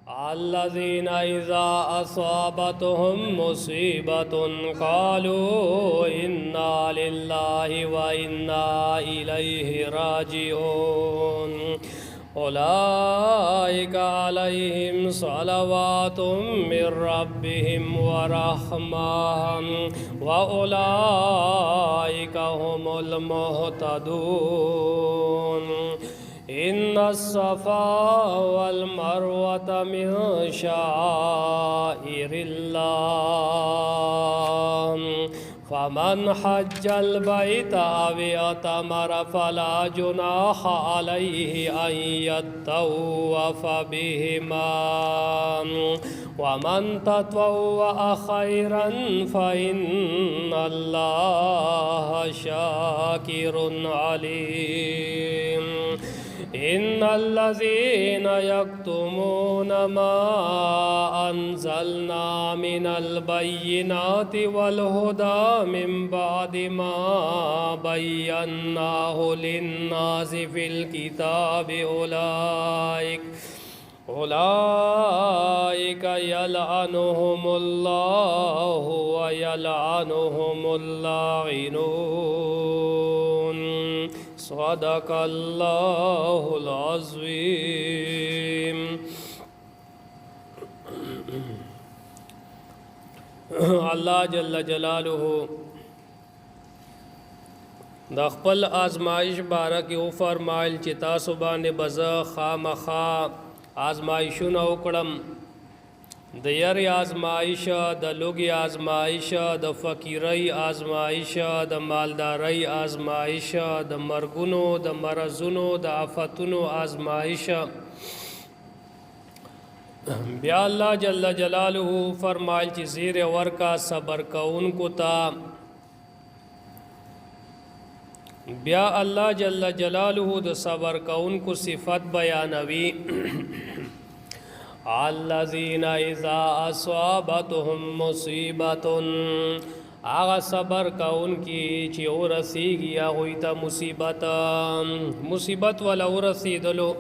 الذين إذا أصابتهم مصيبة قالوا إنا لله وإنا إليه راجعون أولئك عليهم صلوات من ربهم ورحمة وأولئك هم المهتدون إن الصفا والمروة من شعائر الله فمن حج البيت أو اعتمر فلا جناح عليه أن يطوف بهما ومن تطوع خيرا فإن الله شاكر عليم إن الذين يكتمون ما أنزلنا من البينات والهدى من بعد ما بيناه للناس في الكتاب أولئك يلعنهم الله ويلعنهم اللاعنون صدق الله العظيم اللہ جل جلالہ د خپل آزمائش بارک او فرمایل چې تاسو باندې بزه خامخا آزمائشونه وکړم د یری آزمائش د لوګي آزمائش د فقیری آزمائش د مالداری آزمائش د مرګونو د مرزونو د آفتونو آزمائش بیا الله جل جلاله فرمایل چې زیر ورکا صبر کوونکو تا بیا الله جل جلاله د صبر کوونکو صفت بیانوي الذين اذا اصابتهم مصیبت آغا صبر کونکی چی ورسیگی آغوی تا مصیبت والا ورسیدلو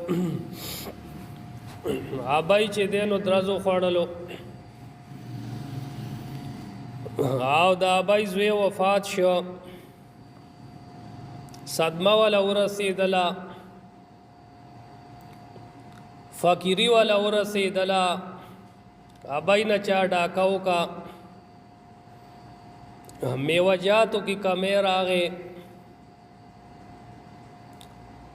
آبای چی دینو درزو خوڑلو آو دا آبای زوی وفات شو صدمه والا ورسیدلا فقیری والا ورسیدلا ابای نه چا ډاکاو کا میوجاتو کی کمی راغې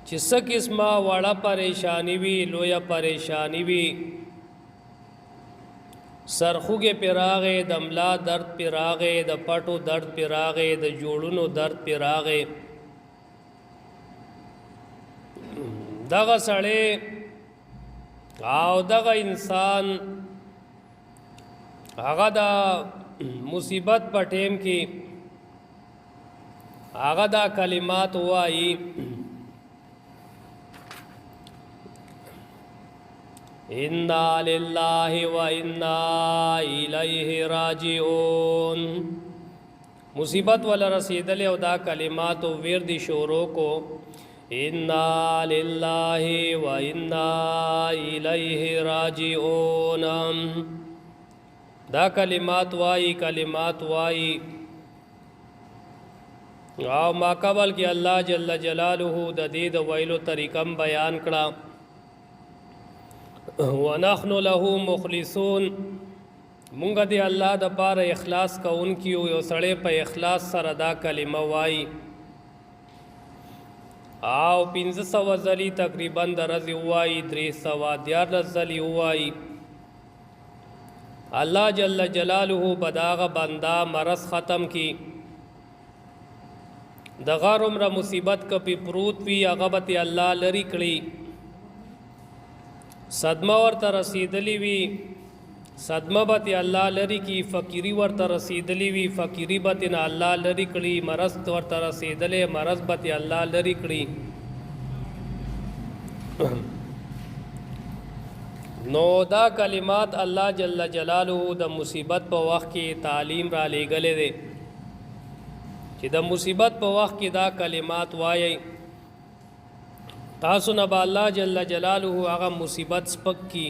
چې څه قسمه وړه پریشانی وي لویه پریشانی وي سرخوږې پې راغې د ملا درد پې راغې د پټو درد پې راغې د جوړونو درد پې راغې دغه سړی او دغه انسان هغه دا مصیبت په ټیم کې هغه دا کلمات وایي انا لله و انا الیه راجعون مصیبت ولا رسیدل او دا کلمات ورد شروع کو انا لله و انا الیه راجعون دا کلمات وائی او ما قبل کی اللہ جل جلالہ د دې د ویلو طریقم بیان کړه ونحن له مخلصون مونږ دې الله د پاره اخلاص کوونکی یو سړی په اخلاص سره دا کلمه وایي او 500 ځلی تقریبا درځي وایي 314 ځلی وایي اللہ جل جلالہ بداغ بندہ مرض ختم کی دغار عمر مصیبت کپی پروت وی اغبت اللہ لری کړي صدمه ورته رسیدلی وی صدمه بت اللہ لری کی فقیری ورته رسیدلی وی فقیری بت نه اللہ لری کړي مرض ورته رسیدلې مرض بت اللہ لری کړي نو دا کلمات الله جل جلاله د مصیبت په وخت کې تعلیم را لېږلې دي چې د مصیبت په وخت کې دا کلمات وایي تاسو نه به الله جل جلاله هغه مصیبت سپک کی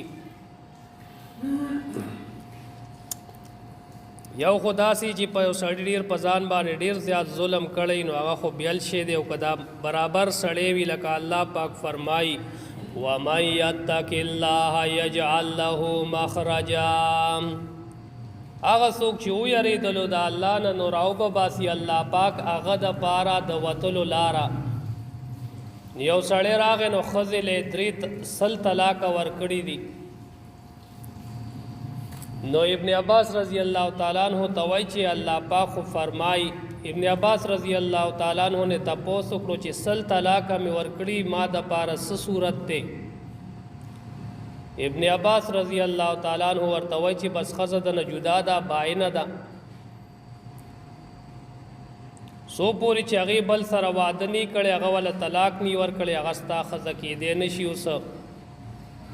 یو خدا سي چې په یو سړی ډیر په ځان باندې ډیر زیات ظلم کړی نو هغه خو بیل شی دی او کدا برابر سړی وی لکه الله پاک فرمای ومن یتق الله یجعل له مخرجا هغه څوک چې ویریدلو د الله نه نو راوبه باسي الله پاک هغه د پاره د وتلو لاره یو سړی راغی نو ښځې له درې سل طلاق ورکړي دي نو ابن عباس رضی الله تعالی عنہ توای چې الله پاک خو فرمای ابن عباس رضی الله تعالی عنہ نے تپوس کړو چې سل طلاق می ورکړي ما د پاره څه صورت ته ابن عباس رضی الله تعالی عنہ ورته وای چې بس خزه د جدا ده باینه ده سو پوری چې هغه بل سره وعده نی کړي هغه ول طلاق نی ور کړي هغه ستا خزه کې دې نشي اوس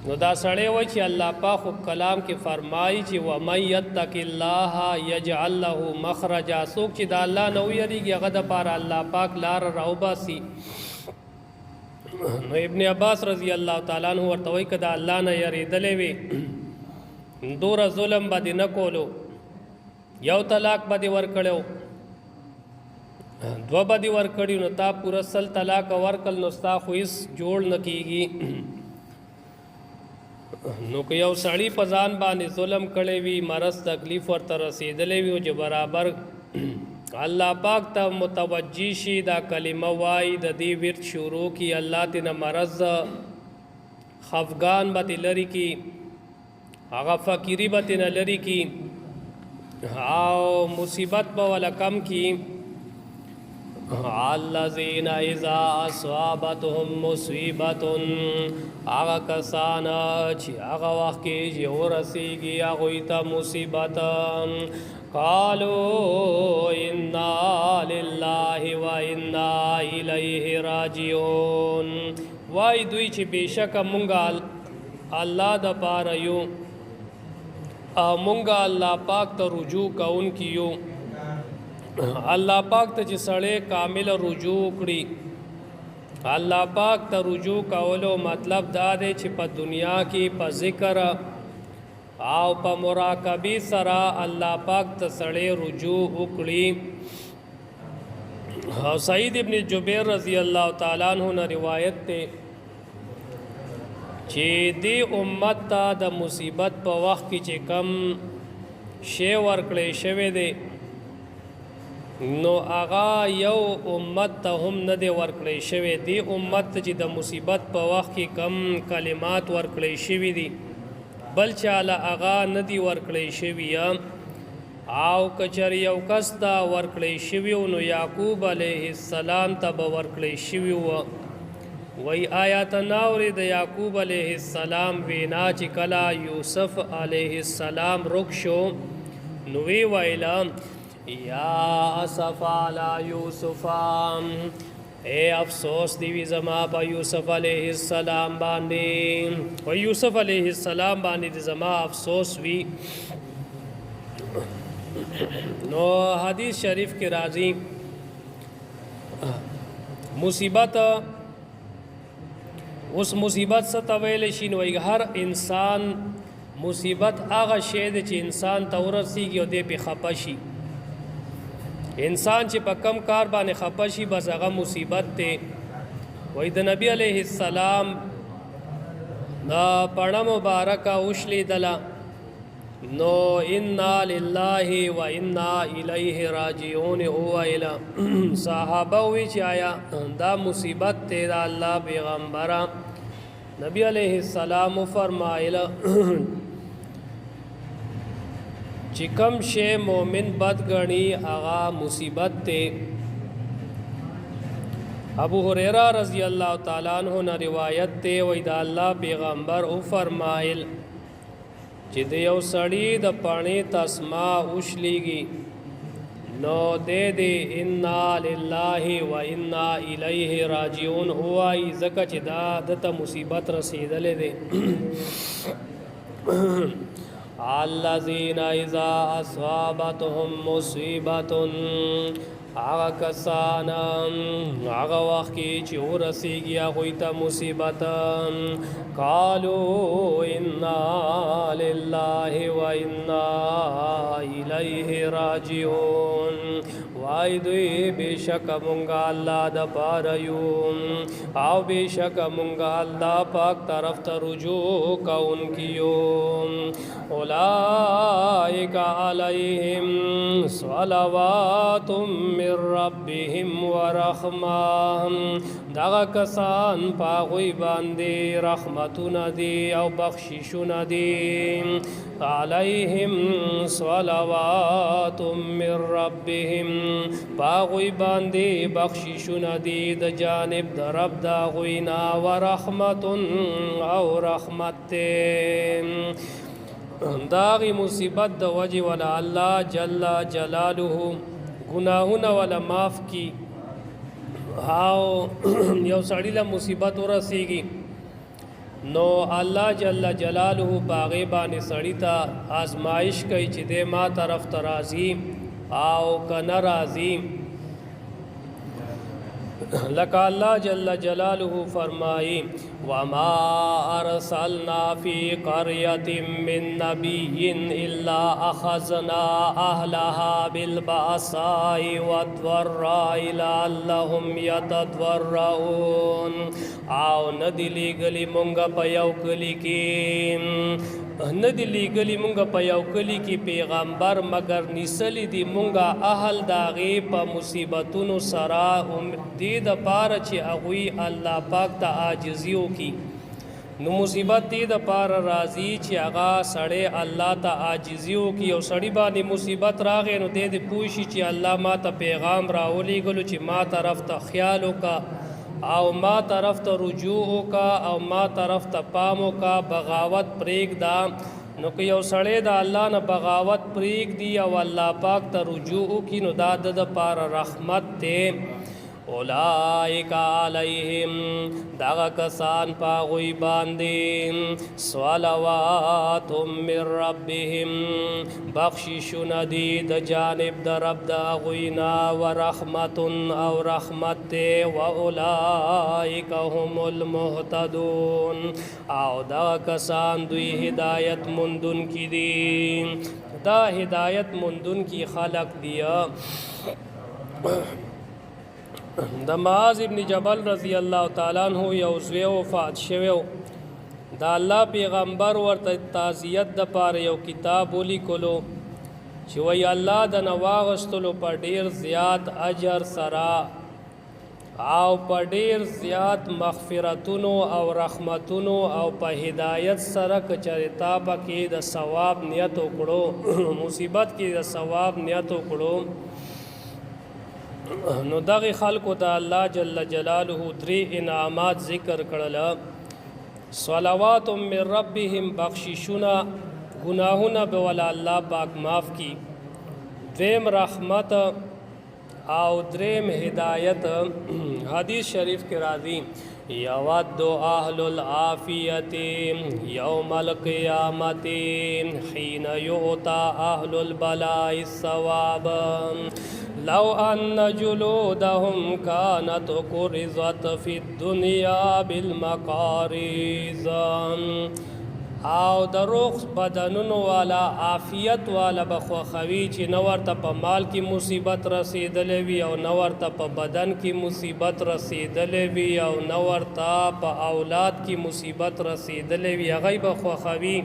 نو دا سړی وای چې الله پاک کلام کې فرمایي چې و من یتق الله یجعل له مخرجا څوک چې د الله نو یریږي هغه د پاره الله پاک لار راوباسي نو ابن عباس رضی الله تعالی عنہ ورته وای کدا الله نه یریدلې وي دور ظلم باندې نه کولو یو طلاق باندې ور کړو دو باندې ور کړی نو تا پورا سل طلاق ورکل نو ستا خو هیڅ جوړ نه کیږي نو که یو سړی په ځان باندې ظلم کړی وي مرض تکلیف ورته رسېدلی وي او چې برابر الله پاک ته متوجی شي دا کلمه وای د دې ورت شروع کی الله تینا مرض خفغان به لري کی هغه فقیری به تینا لري کی او مصیبت به ولا کم کی الذین اذا اصابتهم مصیبت هغه کسان چې هغه وخت کې چې ورسیږي هغوی ته مصیبت قالوا انا لله وانا الیه راجعون وای دوی چې بشک مونږه الله د پاره یو مونږه الله پاک ته رجوع کوونکیو الله پاک ته چې سړی کامل رجوع کړي الله پاک ته رجوع کولو مطلب دا دی چې په دنیا کې په ذکر او په مراقبه سره الله پاک ته سړی رجوع وکړي سعید ابن جبیر رضی الله تعالی عنہ نے روایت ته چې دی امت ته د مصیبت په وخت کې چې کم شی ورکړي شوی دی نو آغا یو امت ته هم نه دی ورکړی شوی دی امت چې د مصیبت په وخت کې کم کلمات ورکړی شوی دي بل چاله آغا نه دی ورکړی شوی او کچر یو کس دا ورکړی شوی نو یعقوب علیه السلام ته به ورکړی شوی وی آیات ناوری د یعقوب علیه السلام وینا چې کلا یوسف علیه السلام رک شو نو وی ویلا یا اسف علی یوسف اے افسوس دیوی زما پا یوسف علیہ السلام باندې و یوسف علیہ السلام باندې زما افسوس وی نو حدیث شریف کے راضی مصیبت اس مصیبت ستویل شین وی ہر انسان مصیبت آغا شید چې انسان تورسیږي او دې په خپشي انسان چې په کم کار باندې خپه شي بس هغه مصیبت ته وای د نبی علیه السلام دا پړه مبارکه اوشلی دلا نو انا لله و انا الیه راجعون هو الی صحابه وی چې آیا دا مصیبت ته دا الله پیغمبر نبی علیه السلام فرمایله چې کم شی مومن بد غنی آغا مصیبت ته ابو هريره رضی الله تعالی عنہ نے روایت ته وای دا الله پیغمبر او فرمایل چې د یو سړی د پانی تسما اوشلیږي نو دې انا لله و انا الیه راجعون هوای زکه چې دا د مصیبت رسیدلې ده الذین اذا اصابتهم مصیبت هغه کسان هغه وخت کې چې ورسیږي هغوی ته مصیبت قالوا انا لله لله وإنا إليه راجعون وای دوی بشک مونږه الله د پاره یو او بشک مونږه الله پاک طرف ته رجوع کوونکیو اولئک علیهم صلوات من ربهم ورحمه دغه کسان پاغوی باندې رحمتونه دي او بخششونه دي علیهم صلوات من ربهم پاغوی باندې بخششونه دي د جانب د رب دا غوینا ورحمت او رحمت داغی مصیبت د وجه ولا الله جل جلاله گناهونه ولا معاف کی او یو سړی له مصیبت ورسیږي نو الله جل جلاله باغی باندې سړی ته آزمائش کوي چې دې ما طرف ته راضي او کنه راضي لکه الله جل جلاله فرمائی وما ارسلنا فی قریة من نبی الا اخذنا اهلها بالبأساء والضراء لعلهم یتضرعون او ندی لیگلی مونږه په یو کلی کې ندی لیگلی مونږه په یو کلی کې پیغمبر مگر نسلی دی مونږه اهل داغي په مصیبتونو سره دې د پاره چې اغوی الله پاک ته عاجزی وکي نو مصیبت دې د پاره راضی چې هغه سړی الله ته عاجزی وکي او سړی باندې مصیبت راغی نو دې پوښي چې الله ما ته پیغام راولي ګلو چې ما طرف ته خیال وکا او ما طرف ته رجوع کا او ما طرف ته پامو کا بغاوت پریک دا نو که یو سړی د الله نه بغاوت پریک دی او الله پاک ته رجوع کی نو دا د پاره رحمت ته اولئک علیہم دغه کسان پاغوی باندې صلوات من ربهم بخششون دی د جانب د رب د غوینا ورحمت او رحمت و اولئک هم المهتدون او دغه کسان دوی هدایت مندون کی دی دا هدایت مندون کی خلق دیا د معاذ ابن جبل رضی الله تعالی عنہ یو زوی وفات شوی دا الله پیغمبر ورته تعزیت د پاره یو کتاب ولیکلو چې وی الله د نواغستلو په ډیر زیات اجر سرا او په ډیر زیات مغفرتونو او رحمتونو او په هدایت سره کچریتا پکې د ثواب نیت وکړو مصیبت کې د ثواب نیت وکړو نو دغه خلقو د الله جل جلاله درې انعامات ذکر کړل صلوات من ربهم بخششنا گناهونه به ول الله پاک معاف کی دیم رحمت او دریم هدایت حدیث شریف کې راځي یود اهل العافیه یوم القیامت حين یؤتى اهل البلاء الثواب لو ان جلودهم كانت قرزت في الدنيا بالمقاريض او د روغ بدنونو والا عافیت والا بخوخوي چې نو ورته په مال کې مصیبت رسیدلې وي او نو ورته په بدن کې مصیبت رسیدلې وي او نو ورته په اولاد کې مصیبت رسیدلې وي هغه بخوخوي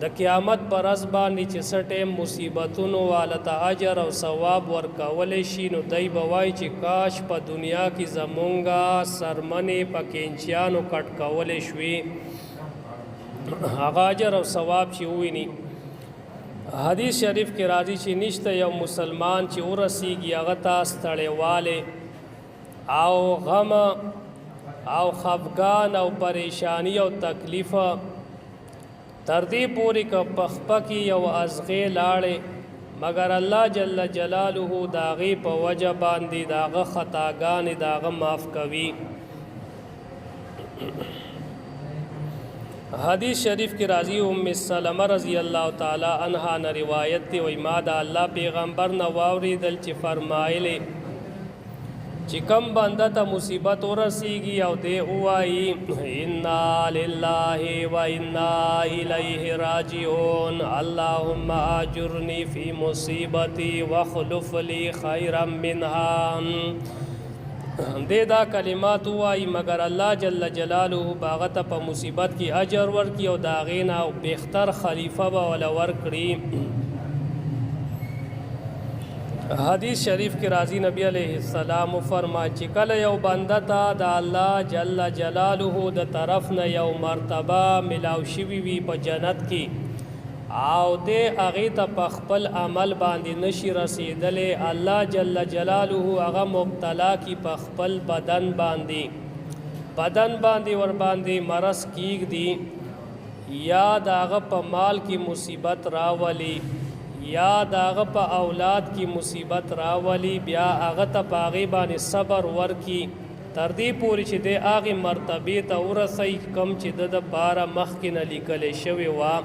د قیامت پر ورځ باندې چې سټه مصیبتونو والا ته اجر او ثواب ورکول شي نو دای بوای چې کاش په دنیا کې زمونږه سرمنې پکینچیانو کټ کول شوي هغه اجر او ثواب چې ویني حدیث شریف کې راځي چې نشته یو مسلمان چې ورسیږي هغه ته ستړیواله او غم او خفګان او پریشانی او تکلیف تر دې پوری ک پخپا کی یو ازغه لاړې مگر الله جل جلاله داغي په وجه باندې داغه خطاګان داغه معاف کوي حدیث شریف کی راضی ام سلمہ رضی اللہ تعالی عنہا نے روایت دی وی ما دا اللہ پیغمبر نو واوریدل چې فرمایلی چې کم بنده ته مصیبت ورسیږي او دی ووایي انا لله و انا الیه راجعون اللهم اجرنی فی مصیبتی واخلف لی خیرا منها دې دا کلمات وایي مگر الله جل جلاله باغه ته په مصیبت کې اجر ورکړي او د هغې نه بهتر خلیفه به وله ورکړي. حدیث شریف کې راځي نبی علیہ السلام فرمایي چې کله یو بنده ته د الله جل جلاله د طرف نه یو مرتبه ملاو شوي وي په جنت کې او دې هغې ته په خپل عمل باندې نشي رسېدلی الله جل جلاله هغه مبتلا کی په خپل بدن باندې ور باندې مرض کیږدي یا د هغه په مال کې مصیبت راولي یا داغه په اولاد کی مصیبت راولی بیا هغه ته په هغې باندې صبر ورکي تر دې پورې چې د هغې مرتبې ته ورسئ کم چې د پاره مخکې نه لیکلی شوې وه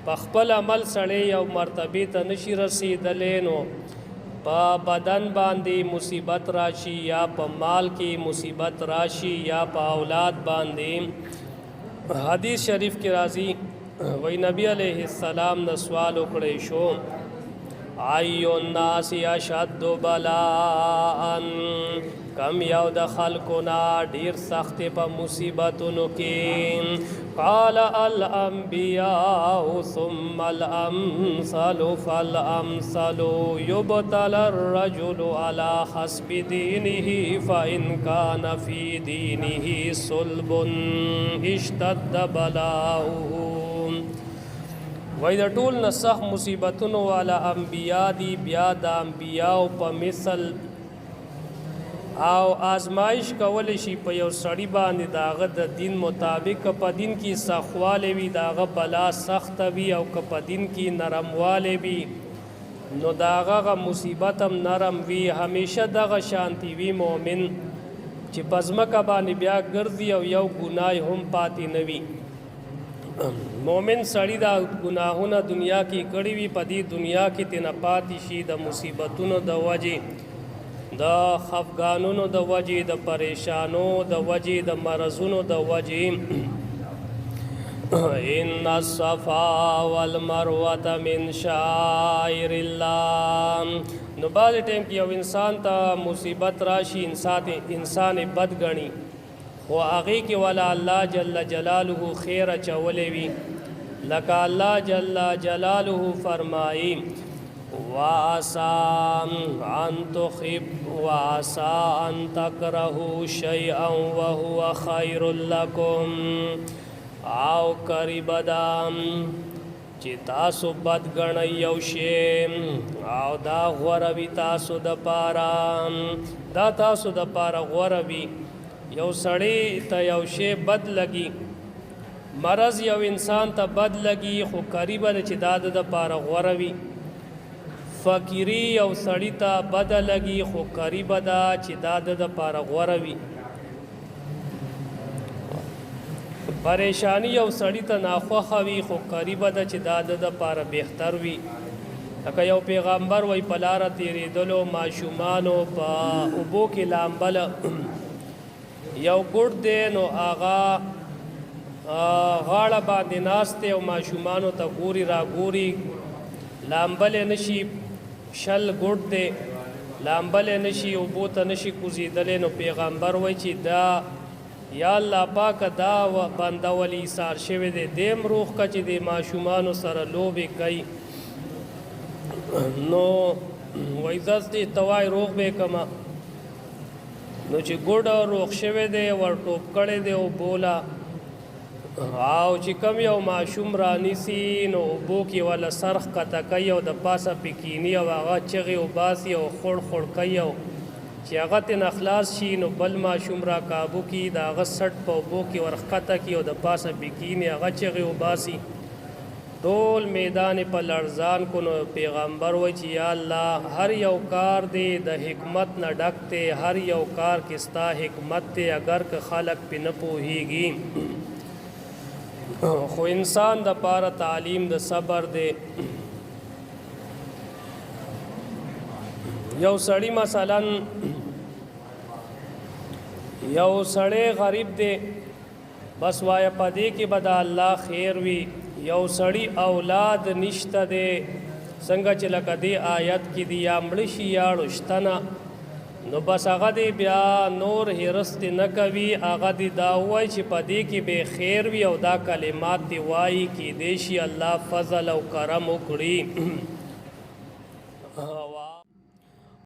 په خپل عمل سړی یو مرتبې ته نشي رسېدلی نو په بدن باندې مصیبت راشي یا په مال کې مصیبت راشي یا په اولاد باندې. حدیث شریف کې راځي وی نبی علیہ السلام نے سوال اکڑے شو ایو الناس اشد بلاء کم یو د خلقنا ډیر سخت په مصیبتونو کې قال الانبیاء ثم الامثل فالامثل يبتلى الرجل على حسب دينه فإن كان في دينه صلب اشتد بلاؤه وای د ټول نسخ مصیبتونو والا انبیا دی بیا د انبیاو په مثل او آزمائش کول شي په یو سړی باندې داغه د دین مطابق په دین کې سخواله وي داغه بلا سخت وي او په دین کې نرمواله وي نو داغه مصیبت هم نرم وي همیشه دغه شانتی وي مؤمن چې پزماکه باندې بیا ګرځي او یو ګناه هم پاتې نه وي. مومن سړی دا گناهونه دنیا کې کړي وي په دې دنیا کې تنه پاتې شي د مصیبتونو د وجې د خفګانونو د وجې د پریشانو د وجې د مرضونو د وجې ان الصفا والمروه من شعائر الله. نو بعض ټیم کې یو انسان ته مصیبت راشي انسان بد ګڼي و هغې کې والا الله جل جلاله خیر اچولی وي لکه الله جل جلاله فرمایي وعسى ان تحب وعسى ان تكرهوا شيئا وهو خير لكم او قریب دام چې تاسو بد ګڼئ یو شی او دا غوره وي تاسو دپاره دا تاسو دپاره غوره وي. یو سړی ته یو شی بد لګي مرض یو انسان ته بد لګي خو قریبه ده چې دا د پاره غوره وي. فقیری یو سړی ته بد لګي خو قریبه ده چې دا د پاره غوره وي. پریشانی یو سړی ته ناخوښه وي خو قریبه ده چې دا د پاره بهتر وي. لکه یو پیغمبر وی په لاره تېرېدلو ماشومانو په اوبو کې لامبله یو ګډ دی نو هغه غاړه باندې ناست دی او ماشومانو ته ګوري را ګوري لامبلی نشي شل ګډ دی لامبلی نشي اوبو ته نشي کوزېدلی نو پیغمبر وایي چې دا یا الله پاکه دا بنده ولې ایثار شوی دی دیم روغ که چې د ماشومانو سره لوبې کوي نو وایي زه ته وایي روغ به کړمه نو چې ګوډه روغ شوی دی ور ټوپ کړی دی او بوله او چې کم یو ماشوم رانیسي نو اوبو کې وله سر ښکته کوي او د پاسه پې کیني او هغه چغې وباسي او خوړ خوړ کوي او چې هغه ترېنه خلاص شي نو بل ماشوم را کابو کي د هغه سټ په اوبو کې ور ښکته کي او د پاسه پې کیني هغه چغې وباسي ټول میدان په لړزان کو نو پیغمبر وایي چې یا الله هر یو کار دی د حکمت نه ډک دی هر یو کار کې ستا حکمت دی اگر که خلق پې نه پوهیږي خو انسان د پاره تعلیم د صبر دی. یو سړی مثلا یو سړی غریب دی بس وای پدې کې بدا الله خیر وی یو سړی اولاد نشته دی څنګه چې لکه دی آیت کې دی یا مړ شي یا رشتنه نو بس هغه دی بیا نور هرست نه کوي هغه دی دا وای چې پدې کې به خیر وی او دا کلمات دی وای کې دی شي الله فضل او کرم وکړي